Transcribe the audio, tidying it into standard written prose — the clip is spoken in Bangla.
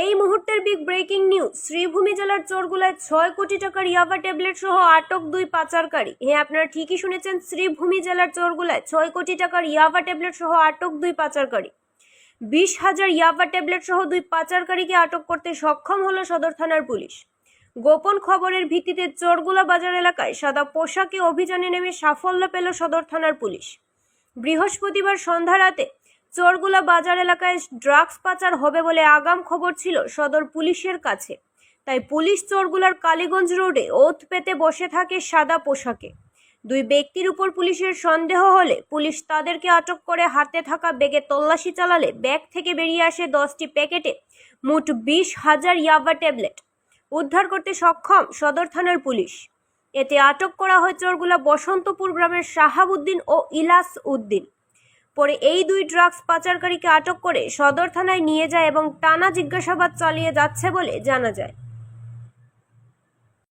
এই মুহূর্তের বিগ ব্রেকিং নিউজ। শ্রীভূমি জেলার চোরগুলায় 6 কোটি টাকার ইয়াবা ট্যাবলেট সহ আটক 2 পাচারকারী। হ্যাঁ, আপনারা ঠিকই শুনেছেন, শ্রীভূমি জেলার চোরগুলায় 6 কোটি টাকার ইয়াবা ট্যাবলেট সহ আটক 2 পাচারকারী। 20,000 ইয়াবা ট্যাবলেট সহ 2 পাচারকারীকে আটক করতে সক্ষম হলো সদর থানার পুলিশ। গোপন খবরের ভিত্তিতে চোরগুলা বাজার এলাকায় সাদা পোশাকে অভিযানে নেমে সাফল্য পেল সদর থানার পুলিশ। বৃহস্পতিবার সন্ধ্যা রাতে চোরগুলা বাজার এলাকায় ড্রাগস পাচার হবে বলে আগাম খবর ছিল সদর পুলিশের কাছে। তাই পুলিশ চোরগুলার কালীগঞ্জ রোডে ওথ পেতে বসে থাকে সাদা পোশাকে। 2 ব্যক্তির উপর পুলিশের সন্দেহ হলে পুলিশ তাদেরকে আটক করে হাতে থাকা ব্যাগে তল্লাশি চালালে ব্যাগ থেকে বেরিয়ে আসে 10টি প্যাকেটে মোট 20,000 ইয়াবা ট্যাবলেট উদ্ধার করতে সক্ষম সদর থানার পুলিশ। এতে আটক করা হয় চোরগুলা বসন্তপুর গ্রামের শাহাবুদ্দিন ও ইলাস উদ্দিন। পরে এই 2 ড্রাগস পাচারকারীকে আটক করে সদর থানায় নিয়ে যায় এবং টানা জিজ্ঞাসাবাদ চালিয়ে যাচ্ছে বলে জানা যায়।